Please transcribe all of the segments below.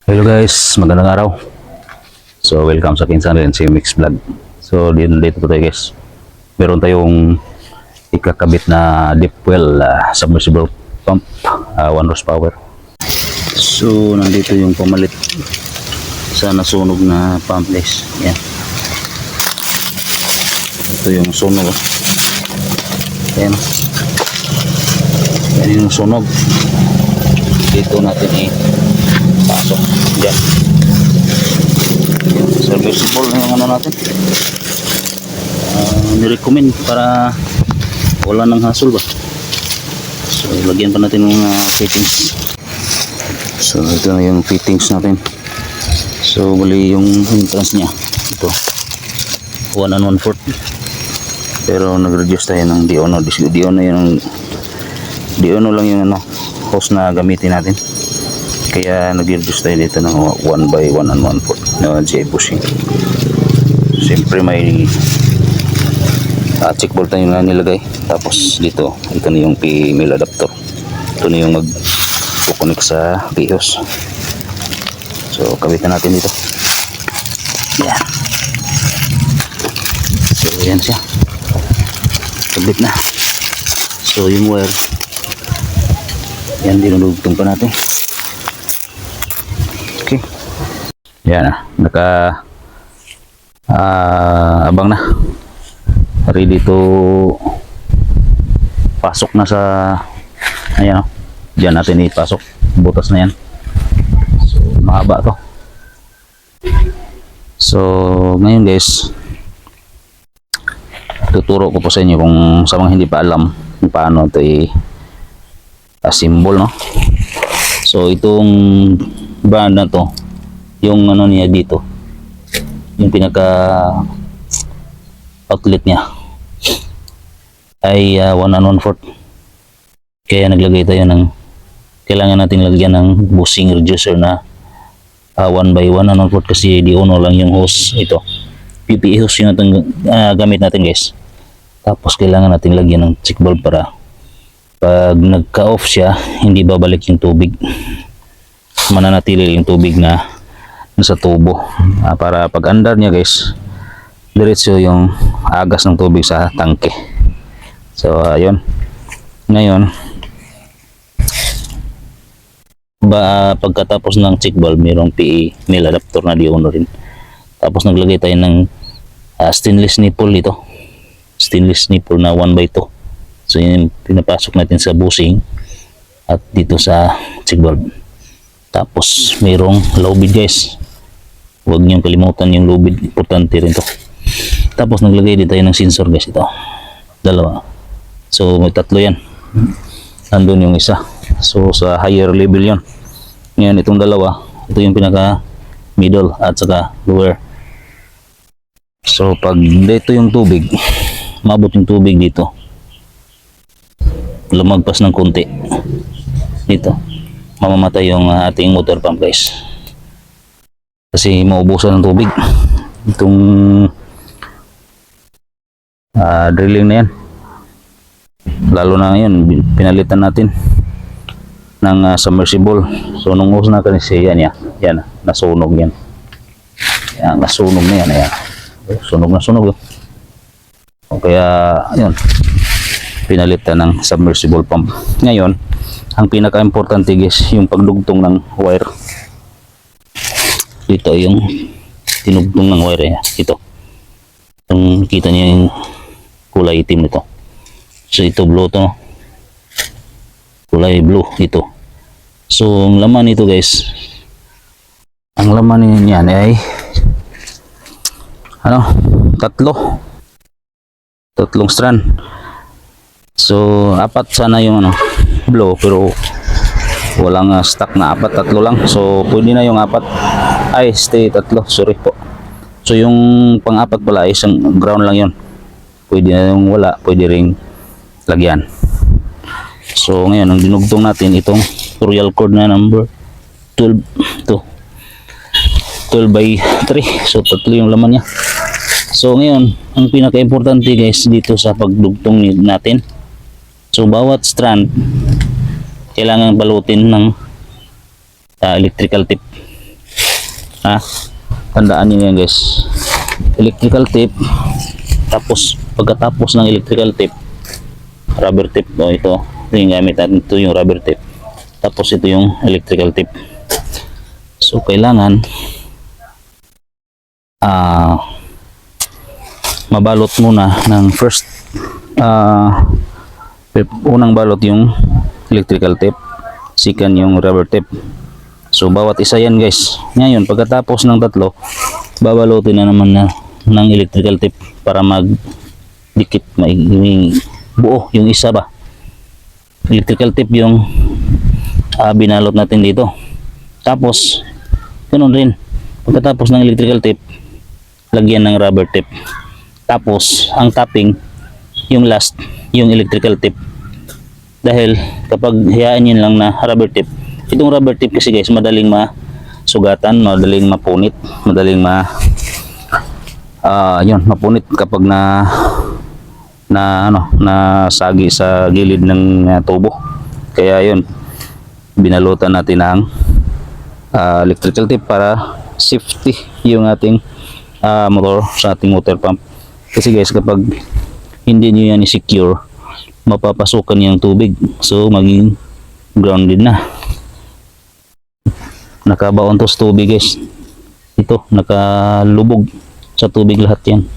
Hello guys, magandang araw. So welcome sa akin channel, si Mix Vlog. So dito po tayo guys. Meron tayong ikakabit na deep well submersible pump, 1 horsepower. So nandito yung pamalit sa nasunog na pump guys. Yan. Ito yung sunog. Yan. Yan yung sunog. Dito natin pasok dyan. Serviceable na yung ano natin. Nirecommend para wala nang hassle ba. So lagyan pa natin ng fittings. So ito na yung fittings natin. So bali yung entrance nya ito 1 1/4, pero nag-reduce tayo ng Diono lang yung ano hose na gamitin natin. Kaya nag-reduce tayo dito ng 1 by 1 1/4 na J bushing. Siyempre may check bolt tayo na nilagay. Tapos dito, ito na yung P-mil adapter. Ito na yung mag-connect sa P-hose. So kabitan natin dito. Yan. So yan siya. Kabit na. So yung wire, yan dinudugtong pa natin. Okay. Yan abang na. Ready to pasok na sa ayan diyan natin ipasok. Butas na yan. So mahaba to. So ngayon guys, tuturo ko po sa inyo kung sa mga hindi pa alam kung paano ito assemble, no? So itong brand na to, yung ano niya dito, yung pinaka outlet niya ay 1 1/4. Kaya naglagay tayo ng, kailangan natin lagyan ng bushing reducer na 1 by 1 1/4 kasi Diono lang yung hose. Ito PPE hose yung gamit natin guys. Tapos kailangan natin lagyan ng check valve para pag nagka-off siya, hindi babalik yung tubig. Mananatili yung tubig na nasa tubo. Para pag andar niya guys, diretso yung agas ng tubig sa tangke. So ayun. Ngayon, pagkatapos ng check valve, mayroong PE-mil adapter na Diono rin. Tapos naglagay tayo ng stainless nipple dito. Stainless nipple na 1 by 2. So yun pinapasok natin sa bushing at dito sa check valve. Tapos mayroong lubid guys. Huwag niyong kalimutan yung lubid, importante rin to. Tapos naglagay din tayo ng sensor guys, ito. Dalawa. So may tatlo yan. Nandun yung isa. So sa higher level yon. Ngayon itong dalawa, ito yung pinaka middle at saka lower. So pag dito yung tubig, mabot yung tubig dito, lumagpas ng konti dito, mamamatay yung ating motor pump guys, kasi maubusan ng tubig itong drilling na yan. Lalo na ngayon pinalitan natin ng submersible. So nung hose na kasi yan nasunog yan. Yan, nasunog na yan. Ayan. Sunog na sunog. O kaya yun, pinalitan ng submersible pump. Ngayon, ang pinaka-importante guys, yung pagdugtong ng wire. Ito yung tinugtong ng wire. Ito. Kung kita niyo yung kulay itim nito. So ito blue to. Kulay blue ito. So ang laman nito guys, ang laman niyan ay tatlong strand. So apat sana yung blue, pero walang stock na apat, tatlo lang. So pwede na yung apat, tatlo, sorry po. So yung pang-apat pala ay isang ground lang yon. Pwede na yung wala, pwede ring lagyan. So ngayon ang dinugtong natin itong royal cord na number 12 to 12 by 3. So tatlo yung laman niya. So ngayon, ang pinaka-importante guys dito sa pagdugtong natin, so bawat strand kailangan balutin ng electrical tape. Ha? Tandaan niyo yan guys. Electrical tape. Tapos pagkatapos ng electrical tape, rubber tape. O ito. Ito yung gamit natin. Ito yung rubber tape. Tapos ito yung electrical tape. So kailangan mabalot muna ng first unang balot yung electrical tape, second yung rubber tape. So bawat isa yan guys. Ngayon pagkatapos ng tatlo, babalutin na naman ng electrical tape para magdikit buo yung isa ba. Electrical tape yung binalot natin dito. Tapos ganoon rin, pagkatapos ng electrical tape, lagyan ng rubber tape. Tapos ang topping, yung last, yung electrical tape. Dahil kapag hiyaan yun lang na rubber tape, itong rubber tape kasi guys, madaling masugatan, madaling mapunit, madaling mapunit kapag nasagi sa gilid ng tubo. Kaya yun, binalutan natin ng electrical tape para safety yung ating motor sa ating water pump. Kasi guys, kapag hindi nyo yan i-secure, mapapasukan yung tubig. So maging grounded na. Nakabaon to sa tubig guys. Ito, nakalubog sa tubig lahat yan.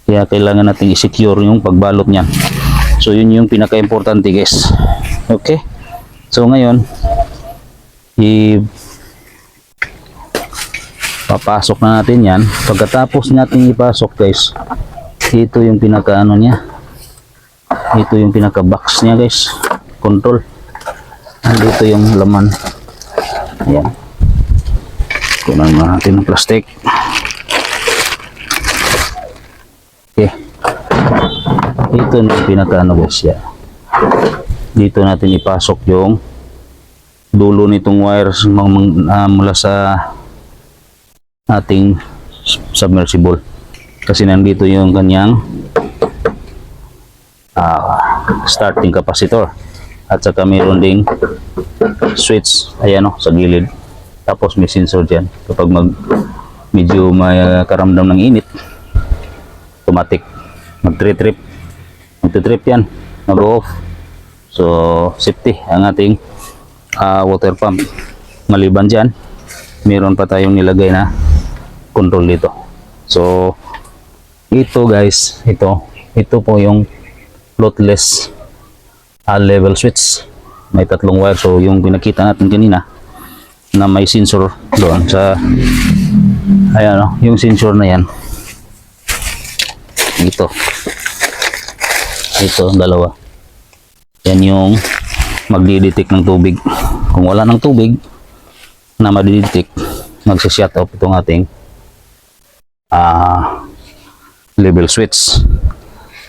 Kaya kailangan natin i-secure yung pagbalot niyan. So yun yung pinaka-importante guys. Okay. So ngayon, papasok na natin yan. Pagkatapos natin ipasok guys, ito yung pinaka-ano niya. Ito yung pinaka-box niya guys. Control. Dito yung laman. Ayan. Kunan natin ng plastic. Okay. Ito yung pinaka-ano guys yan. Dito natin ipasok yung dulo nitong wires mula sa ating submersible. Kasi nandito yung kanyang starting capacitor. At saka mayroon ding switch. Ayan sa gilid. Tapos may sensor dyan. Kapag medyo may karamdam ng init, automatic magti-trip. Magti-trip yan. Mag-off. So, safety ang ating water pump. Maliban dyan, mayroon pa tayong nilagay na control dito. So, ito guys, ito po yung floatless level switch. May tatlong wire. So, yung pinakita natin kanina na may sensor doon sa ayan yung sensor na yan. Ito dalawa. Yan yung magdi-detect ng tubig. Kung wala ng tubig na madidetect, magsa-shut off itong ating level switch.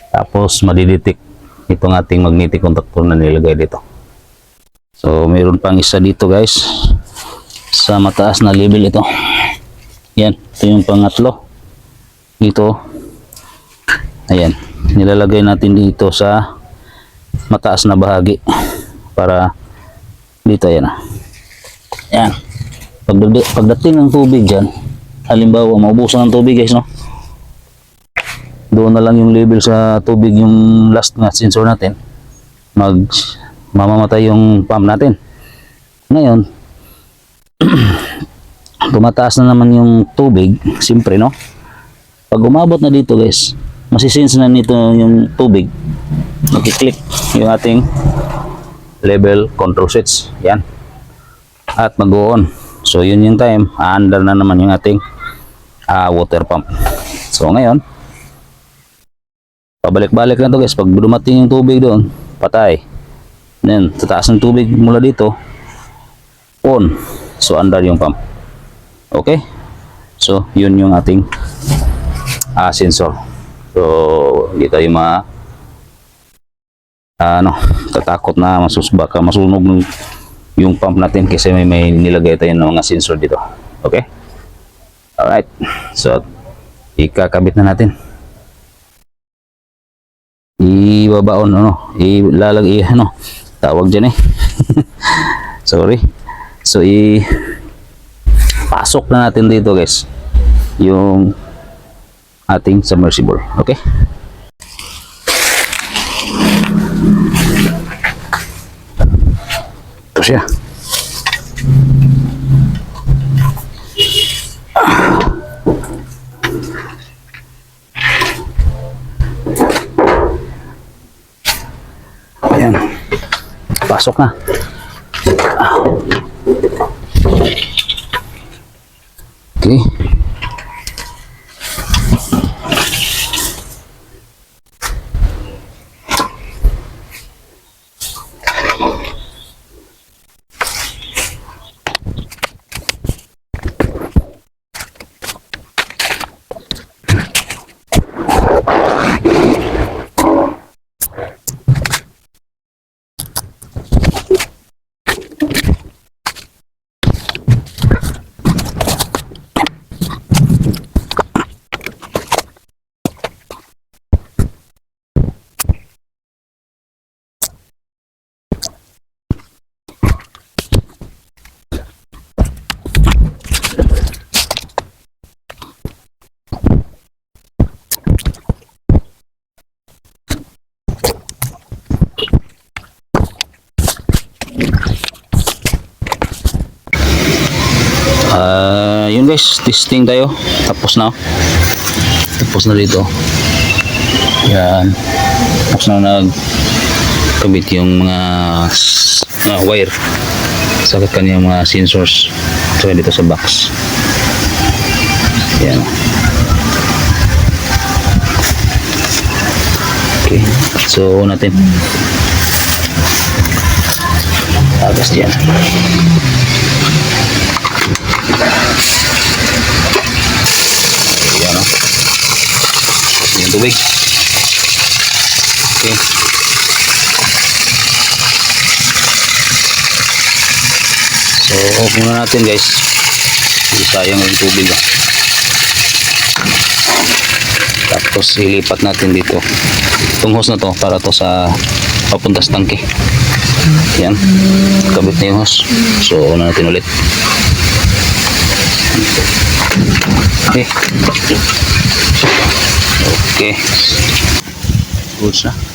Tapos madidetect itong ating magnetic contactor na nilagay dito. So mayroon pang isa dito guys sa mataas na level. Ito ito yung pangatlo dito. Ayan, nilalagay natin dito sa mataas na bahagi para dito. Ayan. Ayan, pagdating ng tubig dyan, halimbawa maubusan ng tubig guys, no, doon na lang yung level sa tubig, yung last na sensor natin, mamamatay yung pump natin. Ngayon tumataas na naman yung tubig, siyempre, no, pag umabot na dito guys, masisense na nito yung tubig, magkiklik yung ating level control switch. Yan, at mag-on. So yun yung time, aandar na naman yung ating water pump. So ngayon, pabalik-balik na to guys. Pag dumating yung tubig doon, patay. Then tataas ng tubig mula dito, on. So andar yung pump. Okay, so yun yung ating sensor. So hindi tayo tatakot na baka masunog yung pump natin kasi may nilagay tayo ng mga sensor dito. Okay, alright, so ikakabit na natin, ibabaon, ilalagay, tawag dyan sorry. So pasok na natin dito guys yung ating submersible. Okay? Ito siya. Ayan. Pasok na. Okay. Yun guys, testing tayo. Tapos na. Tapos na dito. Yan. Tapos na nagkabit yung mga wire sa kanyang mga sensors. So dito sa box. Yan. Okay. So natin. Tapos yan. Ayan o. Yung tubig. Okay. So off muna natin guys. Hindi sayang yung tubig o. Tapos ilipat natin dito. Itong hose na to para to sa papunta sa tangke. Yan. Kabit na yung hose. So on natin ulit. Okay. Okay. Good na.